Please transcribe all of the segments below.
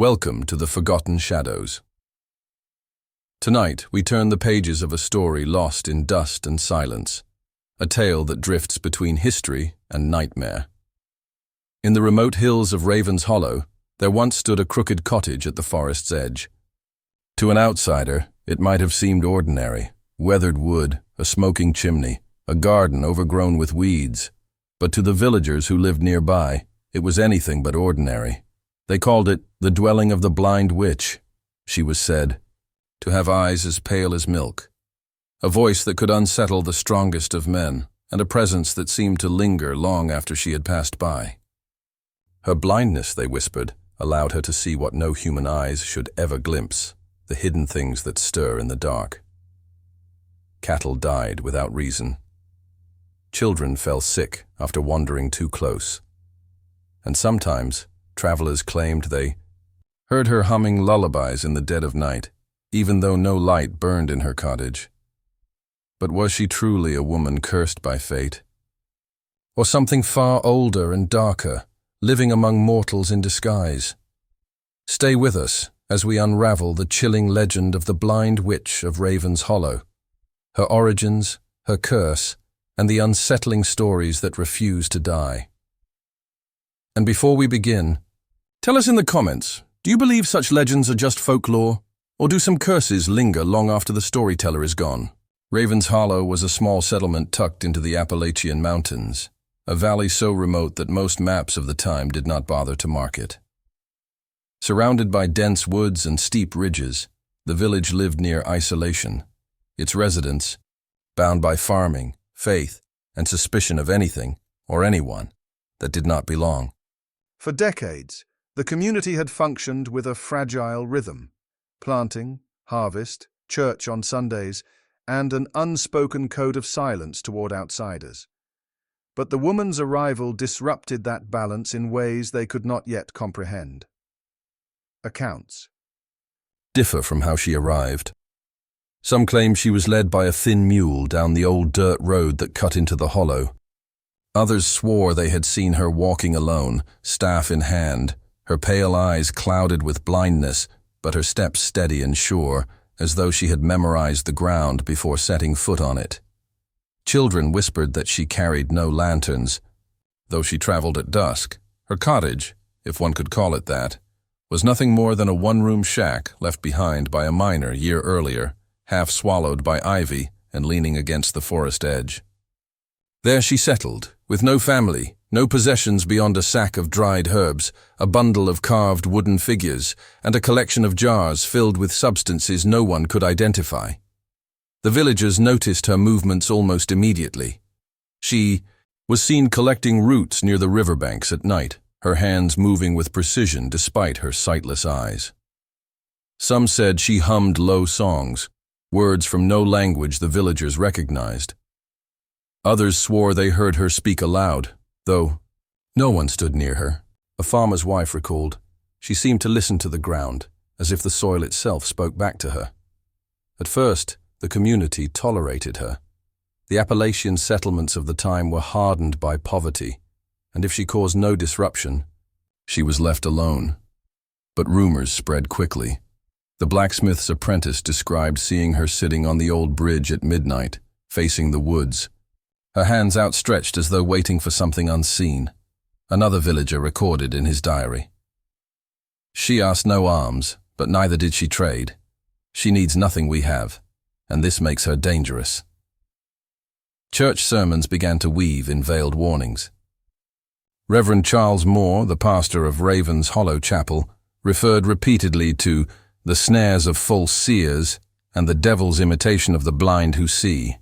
Welcome to the Forgotten Shadows. Tonight, we turn the pages of a story lost in dust and silence, a tale that drifts between history and nightmare. In the remote hills of Raven's Hollow, there once stood a crooked cottage at the forest's edge. To an outsider, it might have seemed ordinary: weathered wood, a smoking chimney, a garden overgrown with weeds. But to the villagers who lived nearby, it was anything but ordinary. They called it the dwelling of the blind witch. She was said to have eyes as pale as milk, a voice that could unsettle the strongest of men, and a presence that seemed to linger long after she had passed by. Her blindness, they whispered, allowed her to see what no human eyes should ever glimpse: the hidden things that stir in the dark. Cattle died without reason. Children fell sick after wandering too close. And sometimes, travelers claimed they heard her humming lullabies in the dead of night, even though no light burned in her cottage. But was she truly a woman cursed by fate? Or something far older and darker, living among mortals in disguise? Stay with us as we unravel the chilling legend of the blind witch of Raven's Hollow, her origins, her curse, and the unsettling stories that refuse to die. And before we begin, tell us in the comments, do you believe such legends are just folklore, or do some curses linger long after the storyteller is gone? Raven's Hollow was a small settlement tucked into the Appalachian Mountains, a valley so remote that most maps of the time did not bother to mark it. Surrounded by dense woods and steep ridges, the village lived near isolation, its residents bound by farming, faith, and suspicion of anything or anyone that did not belong. For decades, the community had functioned with a fragile rhythm: planting, harvest, church on Sundays, and an unspoken code of silence toward outsiders. But the woman's arrival disrupted that balance in ways they could not yet comprehend. Accounts differ from how she arrived. Some claim she was led by a thin mule down the old dirt road that cut into the hollow. Others swore they had seen her walking alone, staff in hand, her pale eyes clouded with blindness, but her steps steady and sure, as though she had memorized the ground before setting foot on it. Children whispered that she carried no lanterns, though she traveled at dusk. Her cottage, if one could call it that, was nothing more than a one-room shack left behind by a miner year earlier, half swallowed by ivy and leaning against the forest edge. There she settled, with no family, no possessions beyond a sack of dried herbs, a bundle of carved wooden figures, and a collection of jars filled with substances no one could identify. The villagers noticed her movements almost immediately. She was seen collecting roots near the riverbanks at night, her hands moving with precision despite her sightless eyes. Some said she hummed low songs, words from no language the villagers recognized. Others swore they heard her speak aloud, though no one stood near her. A farmer's wife recalled, she seemed to listen to the ground, as if the soil itself spoke back to her. At first, the community tolerated her. The Appalachian settlements of the time were hardened by poverty, and if she caused no disruption, she was left alone. But rumors spread quickly. The blacksmith's apprentice described seeing her sitting on the old bridge at midnight, facing the woods, her hands outstretched as though waiting for something unseen. Another villager recorded in his diary, "She asked no alms, but neither did she trade. She needs nothing we have, and this makes her dangerous." Church sermons began to weave in veiled warnings. Reverend Charles Moore, the pastor of Raven's Hollow Chapel, referred repeatedly to the snares of false seers and the devil's imitation of the blind who see.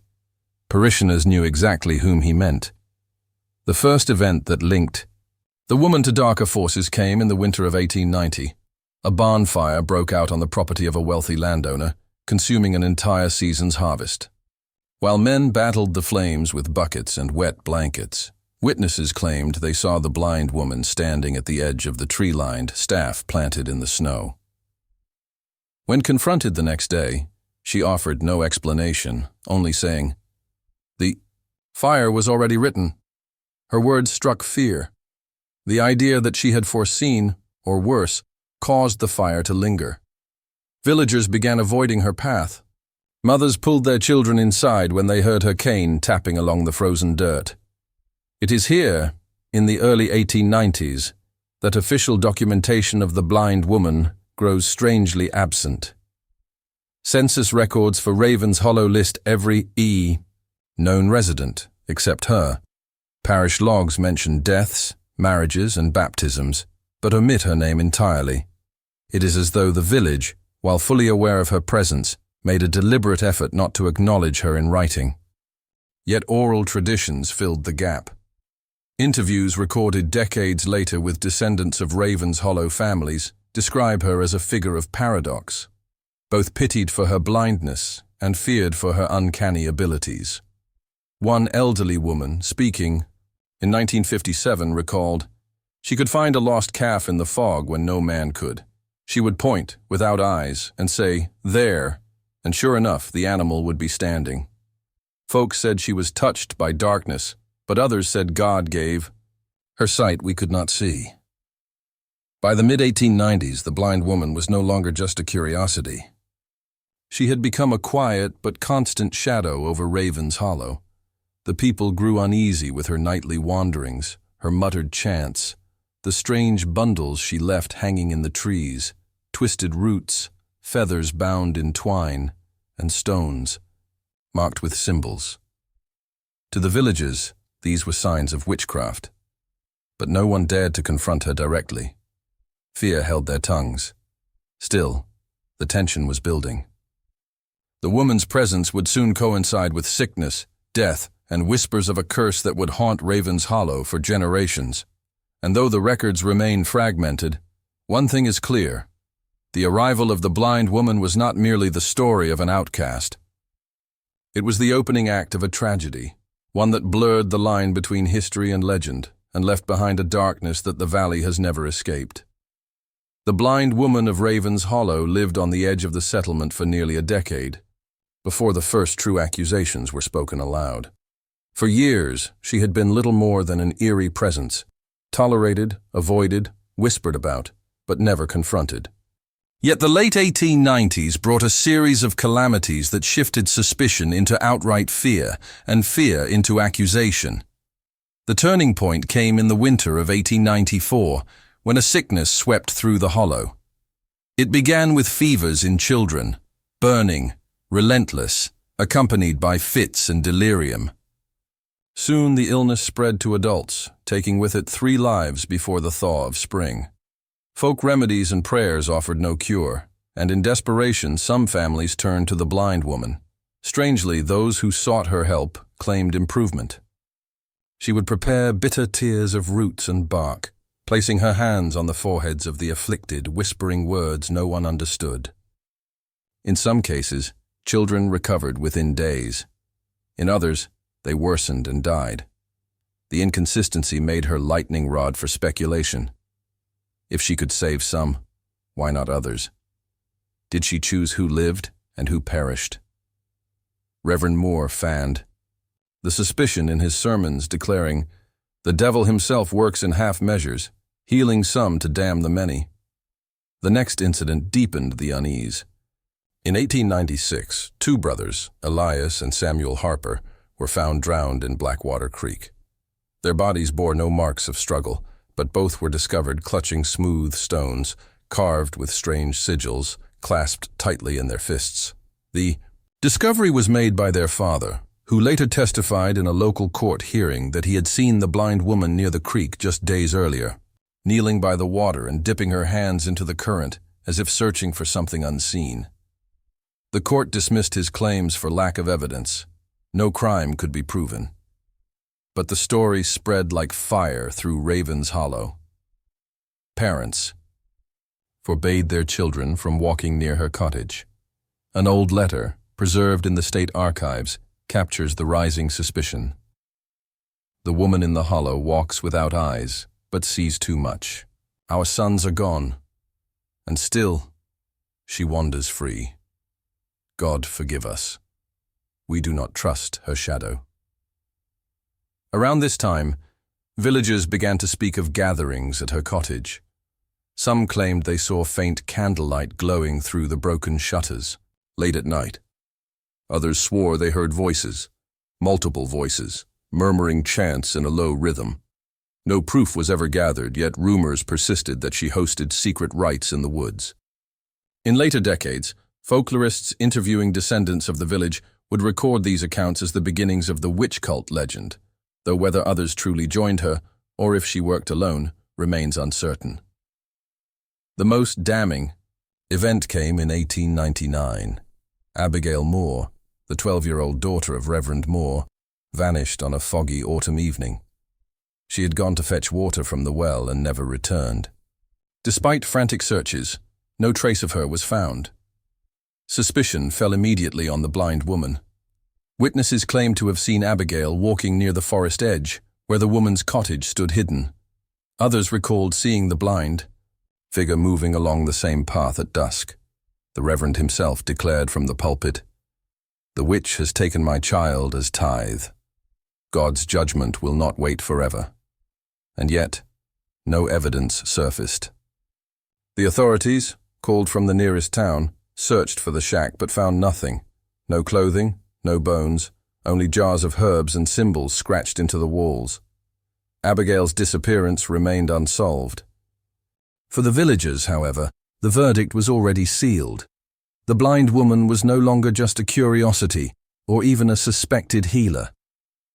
Parishioners knew exactly whom he meant. The first event that linked the woman to darker forces came in the winter of 1890. A barn fire broke out on the property of a wealthy landowner, consuming an entire season's harvest. While men battled the flames with buckets and wet blankets, witnesses claimed they saw the blind woman standing at the edge of the tree-lined staff planted in the snow. When confronted the next day, she offered no explanation, only saying, "The fire was already written." Her words struck fear. The idea that she had foreseen, or worse, caused the fire to linger. Villagers began avoiding her path. Mothers pulled their children inside when they heard her cane tapping along the frozen dirt. It is here, in the early 1890s, that official documentation of the blind woman grows strangely absent. Census records for Ravens Hollow list every known resident, except her. Parish logs mention deaths, marriages, and baptisms, but omit her name entirely. It is as though the village, while fully aware of her presence, made a deliberate effort not to acknowledge her in writing. Yet oral traditions filled the gap. Interviews recorded decades later with descendants of Ravens Hollow families describe her as a figure of paradox, both pitied for her blindness and feared for her uncanny abilities. One elderly woman, speaking in 1957, recalled, "She could find a lost calf in the fog when no man could. She would point, without eyes, and say, 'There,' and sure enough, the animal would be standing. Folks said she was touched by darkness, but others said God gave her sight we could not see." By the mid-1890s, the blind woman was no longer just a curiosity. She had become a quiet but constant shadow over Ravens Hollow. The people grew uneasy with her nightly wanderings, her muttered chants, the strange bundles she left hanging in the trees, twisted roots, feathers bound in twine, and stones, marked with symbols. To the villagers, these were signs of witchcraft. But no one dared to confront her directly. Fear held their tongues. Still, the tension was building. The woman's presence would soon coincide with sickness, death, and whispers of a curse that would haunt Ravens Hollow for generations. And though the records remain fragmented, one thing is clear. The arrival of the blind woman was not merely the story of an outcast. It was the opening act of a tragedy, one that blurred the line between history and legend, and left behind a darkness that the valley has never escaped. The blind woman of Ravens Hollow lived on the edge of the settlement for nearly a decade, before the first true accusations were spoken aloud. For years, she had been little more than an eerie presence, tolerated, avoided, whispered about, but never confronted. Yet the late 1890s brought a series of calamities that shifted suspicion into outright fear, and fear into accusation. The turning point came in the winter of 1894, when a sickness swept through the hollow. It began with fevers in children, burning, relentless, accompanied by fits and delirium. Soon the illness spread to adults, taking with it 3 lives before the thaw of spring. Folk remedies and prayers offered no cure, and in desperation some families turned to the blind woman. Strangely, those who sought her help claimed improvement. She would prepare bitter tears of roots and bark, placing her hands on the foreheads of the afflicted, whispering words no one understood. In some cases, children recovered within days. In others, they worsened and died. The inconsistency made her lightning rod for speculation. If she could save some, why not others? Did she choose who lived and who perished? Reverend Moore fanned the suspicion in his sermons, declaring, "The devil himself works in half measures, healing some to damn the many." The next incident deepened the unease. In 1896, 2 brothers, Elias and Samuel Harper, were found drowned in Blackwater Creek. Their bodies bore no marks of struggle, but both were discovered clutching smooth stones, carved with strange sigils, clasped tightly in their fists. The discovery was made by their father, who later testified in a local court hearing that he had seen the blind woman near the creek just days earlier, kneeling by the water and dipping her hands into the current as if searching for something unseen. The court dismissed his claims for lack of evidence. No crime could be proven. But the story spread like fire through Ravens Hollow. Parents forbade their children from walking near her cottage. An old letter, preserved in the state archives, captures the rising suspicion. The woman in the hollow walks without eyes, but sees too much. Our sons are gone, and still she wanders free. God forgive us. We do not trust her shadow. Around this time, villagers began to speak of gatherings at her cottage. Some claimed they saw faint candlelight glowing through the broken shutters, late at night. Others swore they heard voices, multiple voices, murmuring chants in a low rhythm. No proof was ever gathered, yet rumors persisted that she hosted secret rites in the woods. In later decades, folklorists interviewing descendants of the village would record these accounts as the beginnings of the witch cult legend, though whether others truly joined her or if she worked alone remains uncertain. The most damning event came in 1899. Abigail Moore, the 12-year-old daughter of Reverend Moore, vanished on a foggy autumn evening. She had gone to fetch water from the well and never returned. Despite frantic searches, no trace of her was found. Suspicion fell immediately on the blind woman. Witnesses claimed to have seen Abigail walking near the forest edge, where the woman's cottage stood hidden. Others recalled seeing the blind figure moving along the same path at dusk. The Reverend himself declared from the pulpit, "The witch has taken my child as tithe. God's judgment will not wait forever." And yet, no evidence surfaced. The authorities, called from the nearest town, searched for the shack but found nothing. No clothing, no bones, only jars of herbs and symbols scratched into the walls. Abigail's disappearance remained unsolved. For the villagers, however, the verdict was already sealed. The blind woman was no longer just a curiosity or even a suspected healer.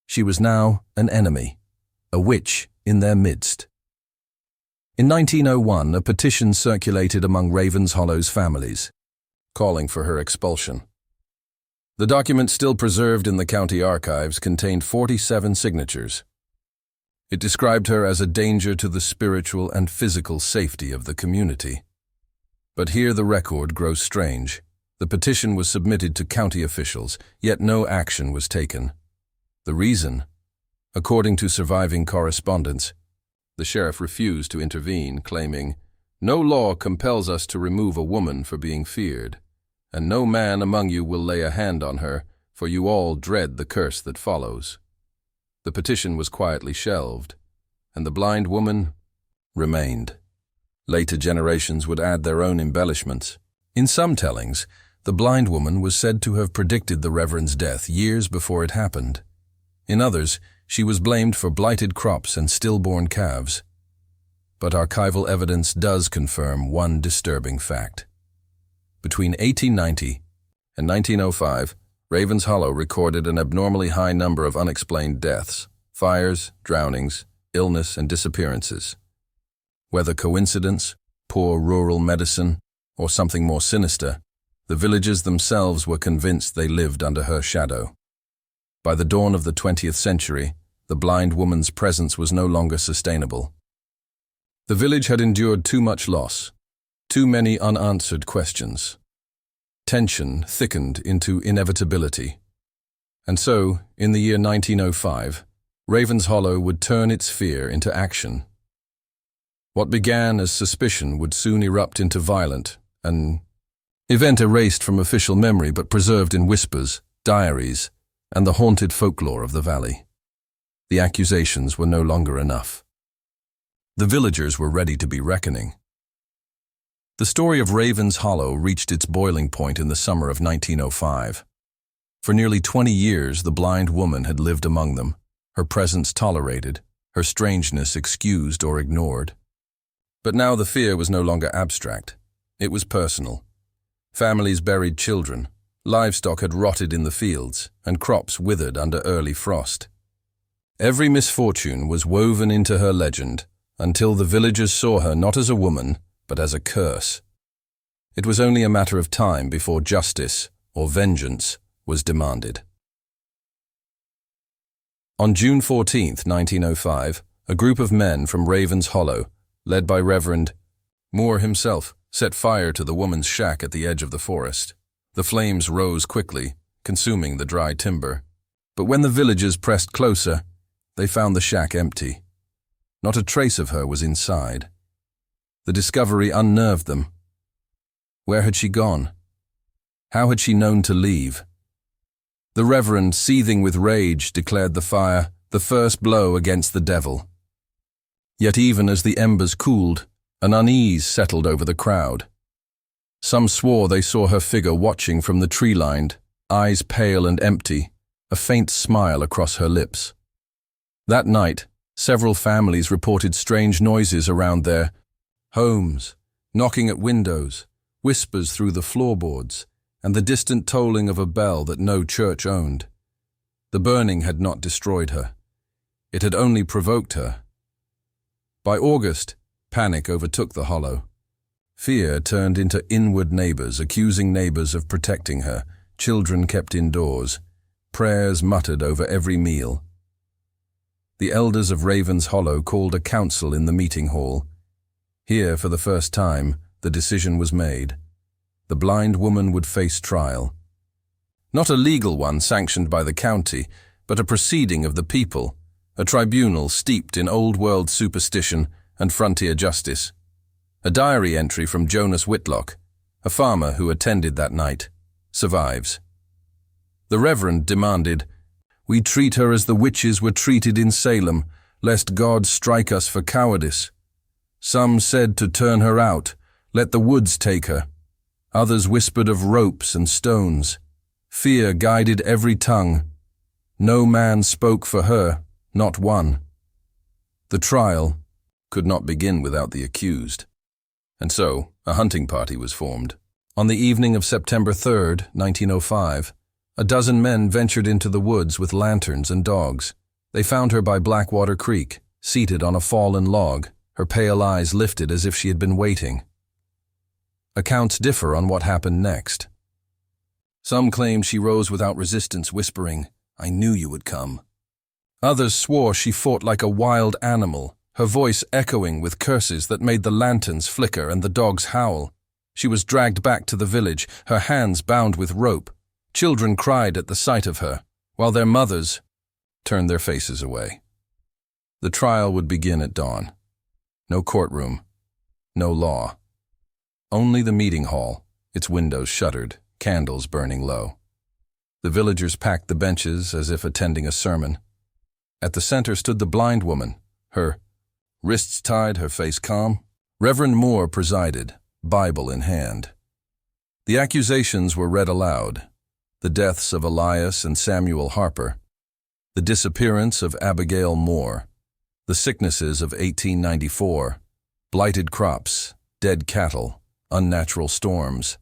She was now an enemy, a witch in their midst. In 1901, a petition circulated among Ravens Hollow's families, calling for her expulsion. The document still preserved in the county archives contained 47 signatures. It described her as a danger to the spiritual and physical safety of the community. But here the record grows strange. The petition was submitted to county officials, yet no action was taken. The reason? According to surviving correspondence, the sheriff refused to intervene, claiming, "No law compels us to remove a woman for being feared, and no man among you will lay a hand on her, for you all dread the curse that follows." The petition was quietly shelved, and the blind woman remained. Later generations would add their own embellishments. In some tellings, the blind woman was said to have predicted the Reverend's death years before it happened. In others, she was blamed for blighted crops and stillborn calves. But archival evidence does confirm one disturbing fact. Between 1890 and 1905, Ravens Hollow recorded an abnormally high number of unexplained deaths, fires, drownings, illness, and disappearances. Whether coincidence, poor rural medicine, or something more sinister, the villagers themselves were convinced they lived under her shadow. By the dawn of the 20th century, the blind woman's presence was no longer sustainable. The village had endured too much loss, too many unanswered questions. Tension thickened into inevitability. And so, in the year 1905, Ravens Hollow would turn its fear into action. What began as suspicion would soon erupt into violence, an event erased from official memory but preserved in whispers, diaries, and the haunted folklore of the valley. The accusations were no longer enough. The villagers were ready to be reckoning. The story of Ravens Hollow reached its boiling point in the summer of 1905. For nearly 20 years, the blind woman had lived among them, her presence tolerated, her strangeness excused or ignored. But now the fear was no longer abstract. It was personal. Families buried children, livestock had rotted in the fields, and crops withered under early frost. Every misfortune was woven into her legend, until the villagers saw her not as a woman, but as a curse. It was only a matter of time before justice, or vengeance, was demanded. On June 14, 1905, a group of men from Ravens Hollow, led by Reverend Moore himself, set fire to the woman's shack at the edge of the forest. The flames rose quickly, consuming the dry timber. But when the villagers pressed closer, they found the shack empty. Not a trace of her was inside. The discovery unnerved them. Where had she gone? How had she known to leave? The Reverend, seething with rage, declared the fire the first blow against the devil. Yet even as the embers cooled, An unease settled over the crowd. Some swore they saw her figure watching from the tree-line, eyes pale and empty, a faint smile across her lips. That night, several families reported strange noises around their homes, knocking at windows, whispers through the floorboards, and the distant tolling of a bell that no church owned. The burning had not destroyed her. It had only provoked her. By August, panic overtook the hollow. Fear turned into inward neighbors, accusing neighbors of protecting her, children kept indoors, prayers muttered over every meal. The elders of Raven's Hollow called a council in the meeting hall. Here, for the first time, the decision was made. The blind woman would face trial. Not a legal one sanctioned by the county, but a proceeding of the people, a tribunal steeped in old-world superstition and frontier justice. A diary entry from Jonas Whitlock, a farmer who attended that night, survives. The Reverend demanded, "We treat her as the witches were treated in Salem, lest God strike us for cowardice. Some said to turn her out, let the woods take her. Others whispered of ropes and stones. Fear guided every tongue. No man spoke for her, not one." The trial could not begin without the accused. And so, a hunting party was formed. On the evening of September 3rd, 1905, a dozen men ventured into the woods with lanterns and dogs. They found her by Blackwater Creek, seated on a fallen log, her pale eyes lifted as if she had been waiting. Accounts differ on what happened next. Some claimed she rose without resistance, whispering, "I knew you would come." Others swore she fought like a wild animal, her voice echoing with curses that made the lanterns flicker and the dogs howl. She was dragged back to the village, her hands bound with rope. Children cried at the sight of her, while their mothers turned their faces away. The trial would begin at dawn. No courtroom, no law. Only the meeting hall, its windows shuttered, candles burning low. The villagers packed the benches as if attending a sermon. At the center stood the blind woman, her wrists tied, her face calm. Reverend Moore presided, Bible in hand. The accusations were read aloud. The deaths of Elias and Samuel Harper, the disappearance of Abigail Moore, the sicknesses of 1894, blighted crops, dead cattle, unnatural storms.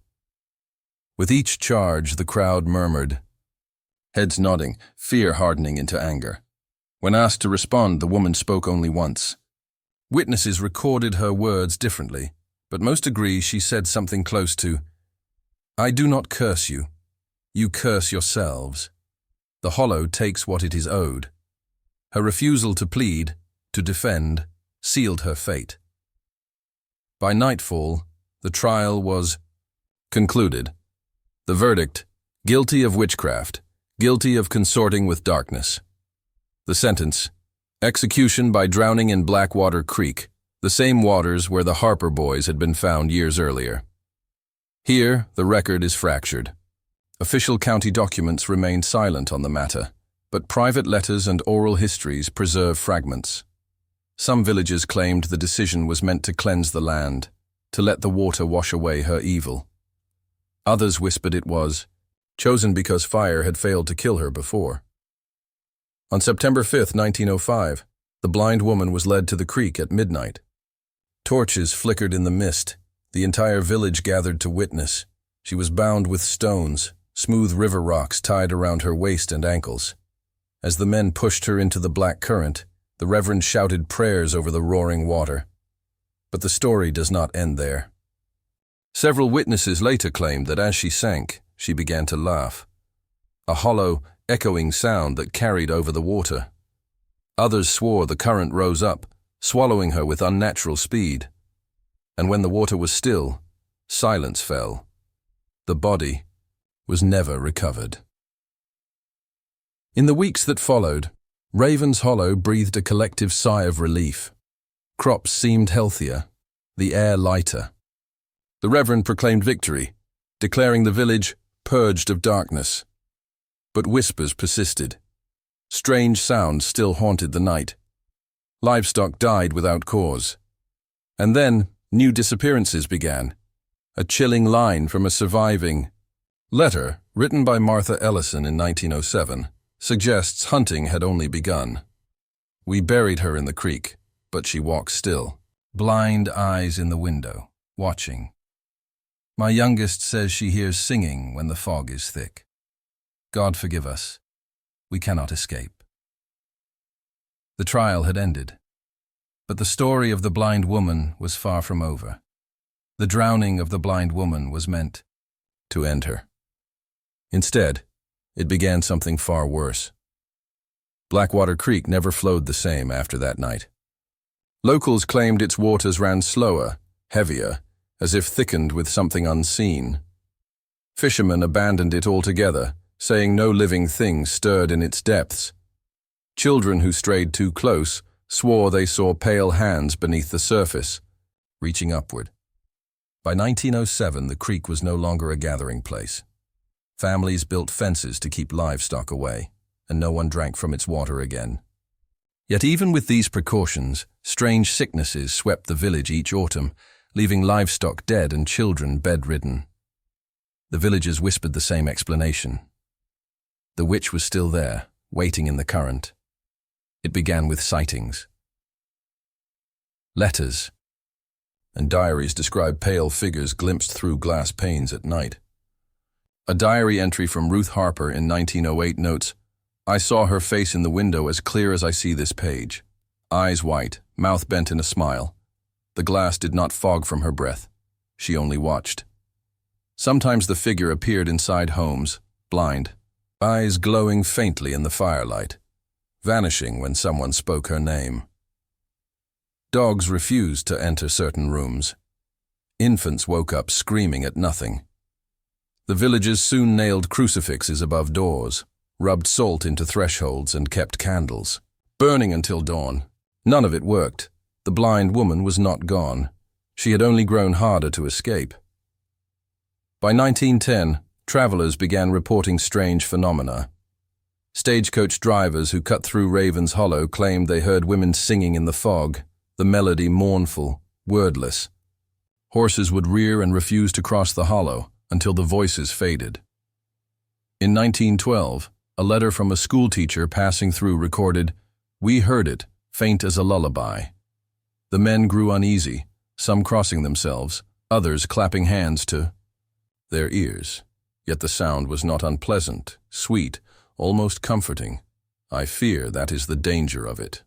With each charge, the crowd murmured, heads nodding, fear hardening into anger. When asked to respond, the woman spoke only once. Witnesses recorded her words differently, but most agree she said something close to, "I do not curse you. You curse yourselves." The hollow takes what it is owed. Her refusal to plead, to defend, sealed her fate. By nightfall, the trial was concluded. The verdict, guilty of witchcraft, guilty of consorting with darkness. The sentence, execution by drowning in Blackwater Creek, the same waters where the Harper boys had been found years earlier. Here, the record is fractured. Official county documents remain silent on the matter, but private letters and oral histories preserve fragments. Some villagers claimed the decision was meant to cleanse the land, to let the water wash away her evil. Others whispered it was chosen because fire had failed to kill her before. On September 5, 1905, the blind woman was led to the creek at midnight. Torches flickered in the mist. The entire village gathered to witness. She was bound with stones, smooth river rocks tied around her waist and ankles. As the men pushed her into the black current, the Reverend shouted prayers over the roaring water. But the story does not end there. Several witnesses later claimed that as she sank, she began to laugh. A hollow, echoing sound that carried over the water. Others swore the current rose up, swallowing her with unnatural speed. And when the water was still, silence fell. The body was never recovered. In the weeks that followed, Raven's Hollow breathed a collective sigh of relief. Crops seemed healthier, the air lighter. The Reverend proclaimed victory, declaring the village purged of darkness. But whispers persisted. Strange sounds still haunted the night. Livestock died without cause. And then, New disappearances began. A chilling line from a surviving letter written by Martha Ellison in 1907 suggests hunting had only begun. We buried her in the creek, but she walks still, blind eyes in the window, watching. My youngest says she hears singing when the fog is thick. God forgive us, we cannot escape. The trial had ended, but the story of the blind woman was far from over. The drowning of the blind woman was meant to end her. Instead, it began something far worse. Blackwater Creek never flowed the same after that night. Locals claimed its waters ran slower, heavier, as if thickened with something unseen. Fishermen abandoned it altogether, saying no living thing stirred in its depths. Children who strayed too close swore they saw pale hands beneath the surface, reaching upward. By 1907, the creek was no longer a gathering place. Families built fences to keep livestock away, and no one drank from its water again. Yet even with these precautions, strange sicknesses swept the village each autumn, leaving livestock dead and children bedridden. The villagers whispered the same explanation. The witch was still there, waiting in the current. It began with sightings. Letters and diaries described pale figures glimpsed through glass panes at night. A diary entry from Ruth Harper in 1908 notes, "I saw her face in the window as clear as I see this page. Eyes white, mouth bent in a smile. The glass did not fog from her breath. She only watched." Sometimes the figure appeared inside homes, blind, eyes glowing faintly in the firelight, vanishing when someone spoke her name. Dogs refused to enter certain rooms. Infants woke up screaming at nothing. The villagers soon nailed crucifixes above doors, rubbed salt into thresholds and kept candles, burning until dawn. None of it worked. The blind woman was not gone. She had only grown harder to escape. By 1910, travelers began reporting strange phenomena. Stagecoach drivers who cut through Raven's Hollow claimed they heard women singing in the fog, the melody mournful, wordless. Horses would rear and refuse to cross the hollow until the voices faded. In 1912, a letter from a schoolteacher passing through recorded, "We heard it, faint as a lullaby." The men grew uneasy, some crossing themselves, others clapping hands to their ears. Yet the sound was not unpleasant, sweet, almost comforting. I fear that is the danger of it.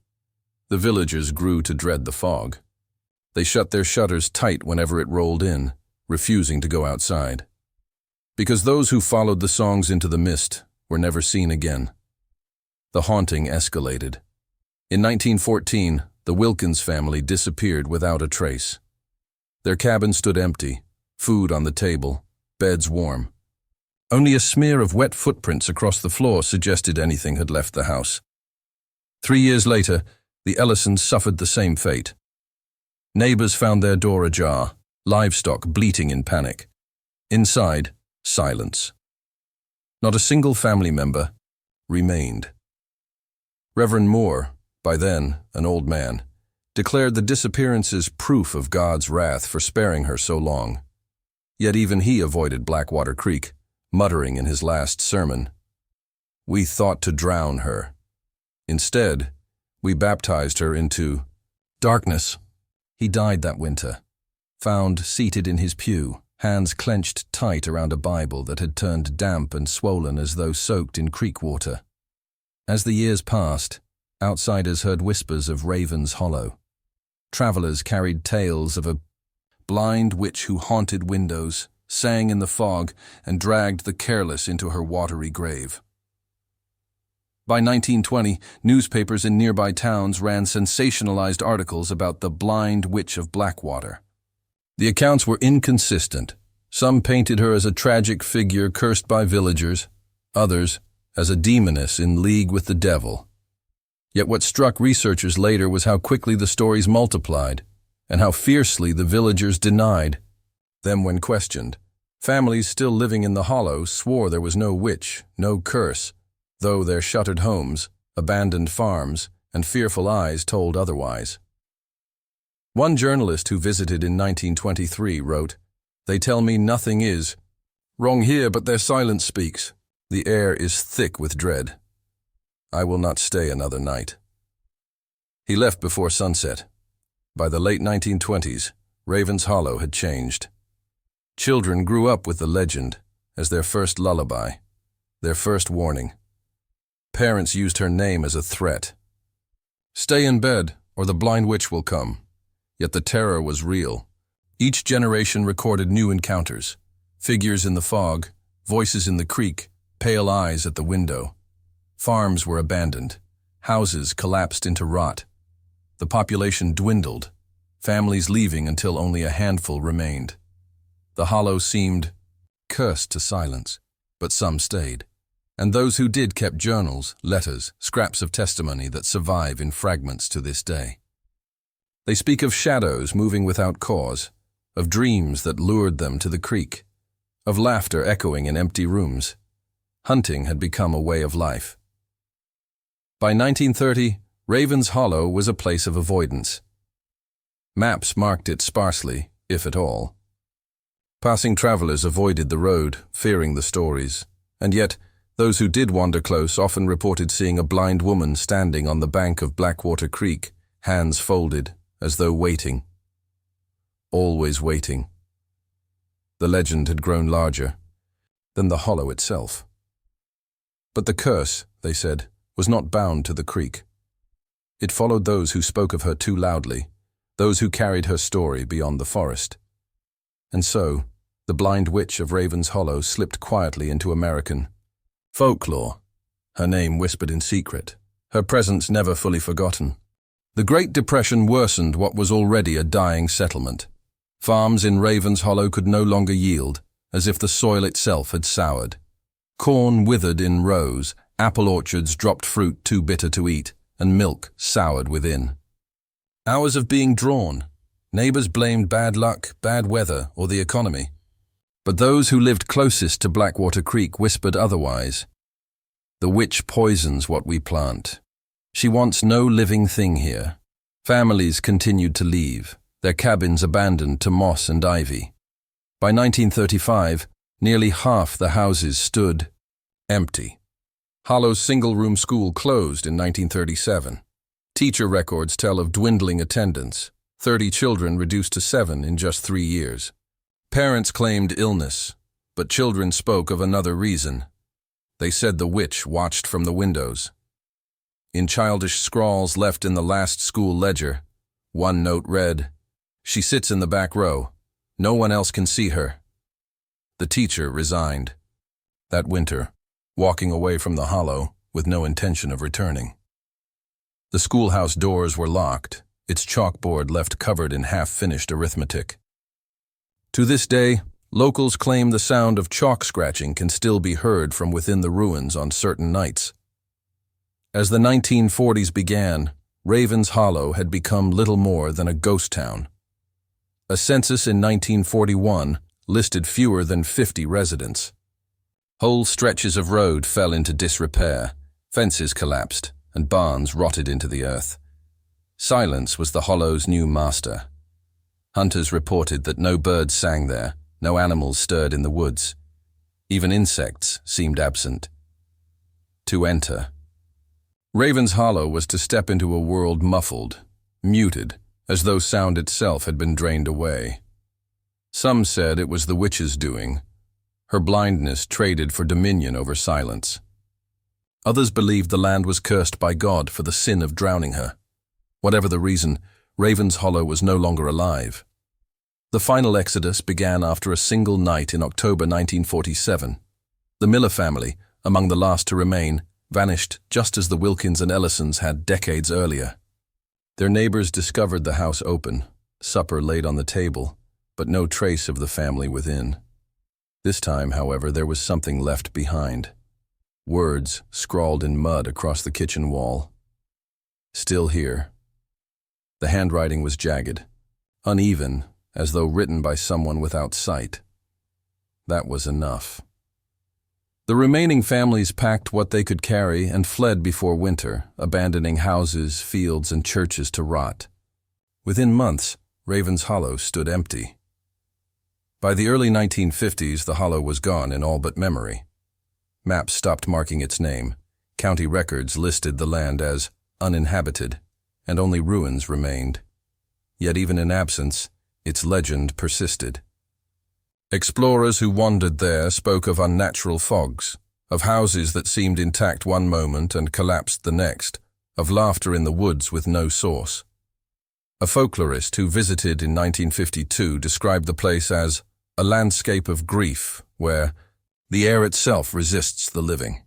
The villagers grew to dread the fog. They shut their shutters tight whenever it rolled in, refusing to go outside. Because those who followed the songs into the mist were never seen again. The haunting escalated. In 1914, the Wilkins family disappeared without a trace. Their cabin stood empty, food on the table, beds warm. Only a smear of wet footprints across the floor suggested anything had left the house. 3 years later, the Ellisons suffered the same fate. Neighbors found their door ajar, livestock bleating in panic. Inside, silence. Not a single family member remained. Reverend Moore, by then an old man, declared the disappearances proof of God's wrath for sparing her so long. Yet even he avoided Blackwater Creek, muttering in his last sermon, "We thought to drown her. Instead, we baptized her into darkness." He died that winter, found seated in his pew, hands clenched tight around a Bible that had turned damp and swollen as though soaked in creek water. As the years passed, outsiders heard whispers of Raven's Hollow. Travelers carried tales of a blind witch who haunted windows, sang in the fog, and dragged the careless into her watery grave. By 1920, newspapers in nearby towns ran sensationalized articles about the blind witch of Blackwater. The accounts were inconsistent. Some painted her as a tragic figure cursed by villagers, others as a demoness in league with the devil. Yet what struck researchers later was how quickly the stories multiplied, and how fiercely the villagers denied them when questioned. Families still living in the hollow swore there was no witch, no curse, though their shuttered homes, abandoned farms, and fearful eyes told otherwise. One journalist who visited in 1923 wrote, "They tell me nothing is wrong here, but their silence speaks. The air is thick with dread. I will not stay another night." He left before sunset. By the late 1920s, Ravens Hollow had changed. Children grew up with the legend as their first lullaby, their first warning. Parents used her name as a threat. Stay in bed, or the blind witch will come. Yet the terror was real. Each generation recorded new encounters. Figures in the fog, voices in the creek, pale eyes at the window. Farms were abandoned. Houses collapsed into rot. The population dwindled, families leaving until only a handful remained. The hollow seemed cursed to silence, but some stayed. And those who did kept journals, letters, scraps of testimony that survive in fragments to this day. They speak of shadows moving without cause, of dreams that lured them to the creek, of laughter echoing in empty rooms. Hunting had become a way of life. By 1930, Ravens Hollow was a place of avoidance. Maps marked it sparsely, if at all. Passing travelers avoided the road, fearing the stories, and yet those who did wander close often reported seeing a blind woman standing on the bank of Blackwater Creek, hands folded, as though waiting. Always waiting. The legend had grown larger than the hollow itself. But the curse, they said, was not bound to the creek. It followed those who spoke of her too loudly, those who carried her story beyond the forest. And so, the blind witch of Ravens Hollow slipped quietly into American folklore, her name whispered in secret, her presence never fully forgotten. The Great Depression worsened what was already a dying settlement. Farms in Ravens Hollow could no longer yield, as if the soil itself had soured. Corn withered in rows, apple orchards dropped fruit too bitter to eat, and milk soured within. Hours of being drawn. Neighbors blamed bad luck, bad weather, or the economy. But those who lived closest to Blackwater Creek whispered otherwise. The witch poisons what we plant. She wants no living thing here. Families continued to leave, their cabins abandoned to moss and ivy. By 1935, nearly half the houses stood empty. Hollow's single-room school closed in 1937. Teacher records tell of dwindling attendance, 30 children reduced to 7 in just 3 years. Parents claimed illness, but children spoke of another reason. They said the witch watched from the windows. In childish scrawls left in the last school ledger, one note read, "She sits in the back row. No one else can see her." The teacher resigned. That winter, walking away from the hollow with no intention of returning. The schoolhouse doors were locked, its chalkboard left covered in half-finished arithmetic. To this day, locals claim the sound of chalk scratching can still be heard from within the ruins on certain nights. As the 1940s began, Ravens Hollow had become little more than a ghost town. A census in 1941 listed fewer than 50 residents. Whole stretches of road fell into disrepair, fences collapsed, and barns rotted into the earth. Silence was the hollow's new master. Hunters reported that no birds sang there, no animals stirred in the woods. Even insects seemed absent. To enter. Ravens Hollow was to step into a world muffled, muted, as though sound itself had been drained away. Some said it was the witch's doing, her blindness traded for dominion over silence. Others believed the land was cursed by God for the sin of drowning her. Whatever the reason, Ravens Hollow was no longer alive. The final exodus began after a single night in October 1947. The Miller family, among the last to remain, vanished just as the Wilkins and Ellisons had decades earlier. Their neighbors discovered the house open, supper laid on the table, but no trace of the family within. This time, however, there was something left behind. Words scrawled in mud across the kitchen wall. Still here. The handwriting was jagged, uneven, as though written by someone without sight. That was enough. The remaining families packed what they could carry and fled before winter, abandoning houses, fields, and churches to rot. Within months, Ravens Hollow stood empty. By the early 1950s, the hollow was gone in all but memory. Maps stopped marking its name. County records listed the land as uninhabited, and only ruins remained. Yet even in absence, its legend persisted. Explorers who wandered there spoke of unnatural fogs, of houses that seemed intact one moment and collapsed the next, of laughter in the woods with no source. A folklorist who visited in 1952 described the place as a landscape of grief where the air itself resists the living.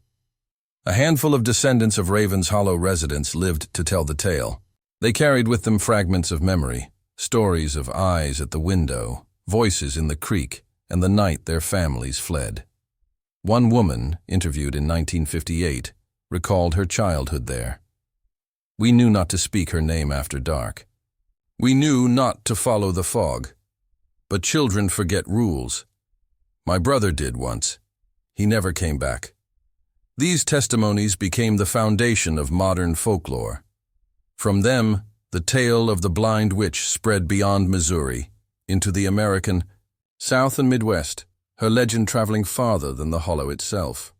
A handful of descendants of Ravens Hollow residents lived to tell the tale. They carried with them fragments of memory, stories of eyes at the window, voices in the creek, and the night their families fled. One woman, interviewed in 1958, recalled her childhood there. "We knew not to speak her name after dark. We knew not to follow the fog. But children forget rules. My brother did once. He never came back." These testimonies became the foundation of modern folklore. From them, the tale of the blind witch spread beyond Missouri into the American South and Midwest, her legend traveling farther than the hollow itself.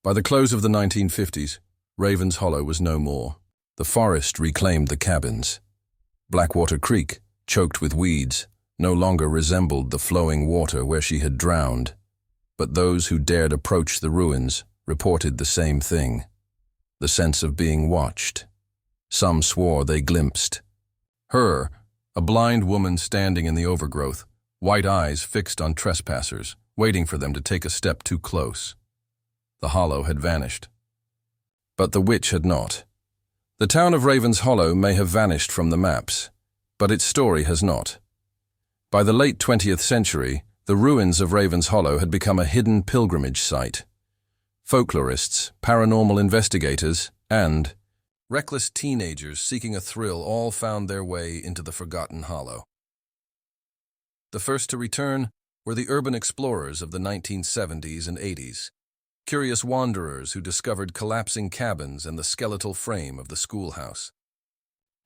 By the close of the 1950s, Ravens Hollow was no more. The forest reclaimed the cabins. Blackwater Creek, choked with weeds, no longer resembled the flowing water where she had drowned. But those who dared approach the ruins reported the same thing, the sense of being watched. Some swore they glimpsed her, a blind woman standing in the overgrowth, white eyes fixed on trespassers, waiting for them to take a step too close. The hollow had vanished. But the witch had not. The town of Ravens Hollow may have vanished from the maps, but its story has not. By the late 20th century, the ruins of Ravens Hollow had become a hidden pilgrimage site. Folklorists, paranormal investigators, and reckless teenagers seeking a thrill all found their way into the forgotten hollow. The first to return were the urban explorers of the 1970s and 80s, curious wanderers who discovered collapsing cabins and the skeletal frame of the schoolhouse.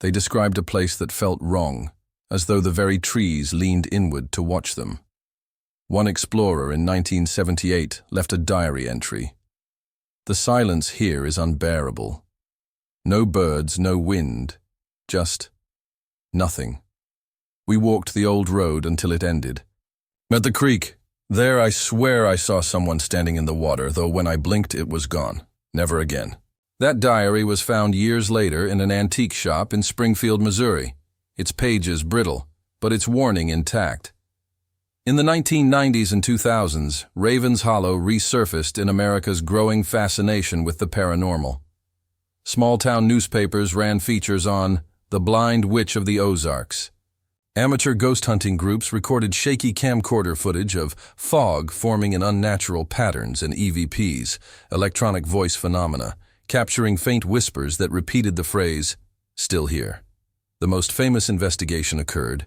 They described a place that felt wrong, as though the very trees leaned inward to watch them. One explorer in 1978 left a diary entry. "The silence here is unbearable. No birds, no wind, just nothing. We walked the old road until it ended. At the creek, there I swear I saw someone standing in the water, though when I blinked it was gone. Never again." That diary was found years later in an antique shop in Springfield, Missouri. Its pages brittle, but its warning intact. In the 1990s and 2000s, Ravens Hollow resurfaced in America's growing fascination with the paranormal. Small-town newspapers ran features on the Blind Witch of the Ozarks. Amateur ghost hunting groups recorded shaky camcorder footage of fog forming in unnatural patterns and EVPs, electronic voice phenomena, capturing faint whispers that repeated the phrase, "Still here." The most famous investigation occurred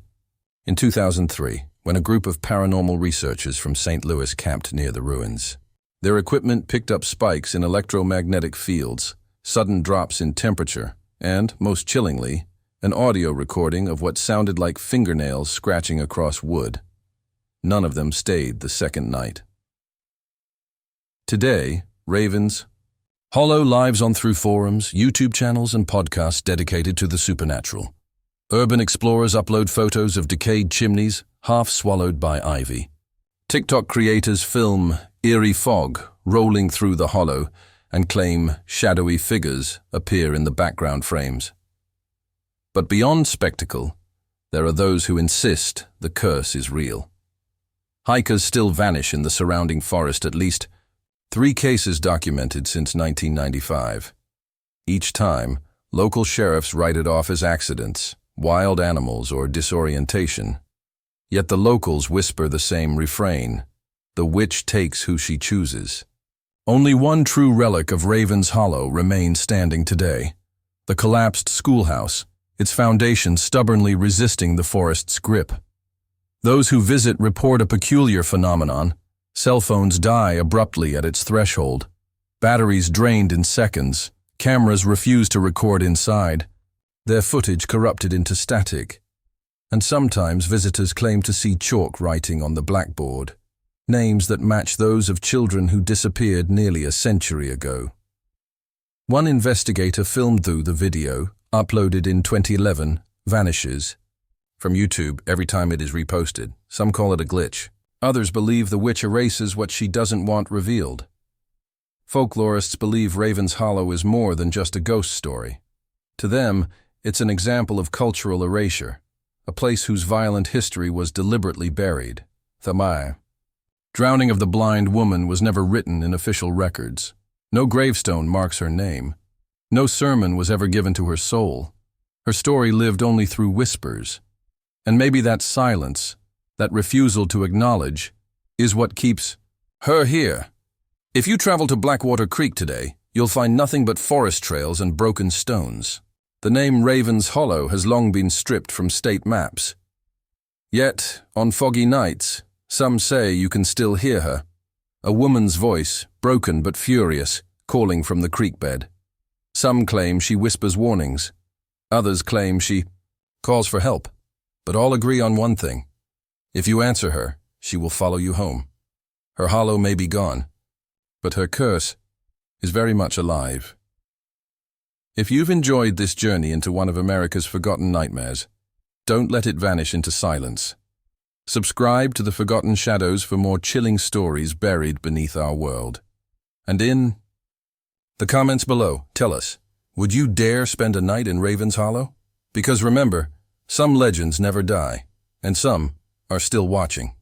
in 2003, when a group of paranormal researchers from St. Louis camped near the ruins. Their equipment picked up spikes in electromagnetic fields, sudden drops in temperature, and, most chillingly, an audio recording of what sounded like fingernails scratching across wood. None of them stayed the second night. Today, Ravens Hollow lives on through forums, YouTube channels, and podcasts dedicated to the supernatural. Urban explorers upload photos of decayed chimneys, half swallowed by ivy. TikTok creators film eerie fog rolling through the hollow and claim shadowy figures appear in the background frames. But beyond spectacle, there are those who insist the curse is real. Hikers still vanish in the surrounding forest, at least 3 cases documented since 1995. Each time, local sheriffs write it off as accidents, wild animals, or disorientation. Yet the locals whisper the same refrain: the witch takes who she chooses. Only one true relic of Ravens Hollow remains standing today: the collapsed schoolhouse, its foundation stubbornly resisting the forest's grip. Those who visit report a peculiar phenomenon. Cell phones die abruptly at its threshold. Batteries drained in seconds. Cameras refuse to record inside, their footage corrupted into static. And sometimes visitors claim to see chalk writing on the blackboard, names that match those of children who disappeared nearly a century ago. One investigator filmed the video, uploaded in 2011, vanishes from YouTube every time it is reposted. Some call it a glitch. Others believe the witch erases what she doesn't want revealed. Folklorists believe Raven's Hollow is more than just a ghost story. To them, it's an example of cultural erasure, a place whose violent history was deliberately buried. The drowning of the blind woman was never written in official records. No gravestone marks her name. No sermon was ever given to her soul. Her story lived only through whispers. And maybe that silence, that refusal to acknowledge, is what keeps her here. If you travel to Blackwater Creek today, you'll find nothing but forest trails and broken stones. The name Raven's Hollow has long been stripped from state maps. Yet, on foggy nights, some say you can still hear her. A woman's voice, broken but furious, calling from the creek bed. Some claim she whispers warnings. Others claim she calls for help. But all agree on one thing. If you answer her, she will follow you home. Her hollow may be gone, but her curse is very much alive. If you've enjoyed this journey into one of America's forgotten nightmares, don't let it vanish into silence. Subscribe to The Forgotten Shadows for more chilling stories buried beneath our world. And in the comments below, tell us, would you dare spend a night in Raven's Hollow? Because remember, some legends never die, and some are still watching.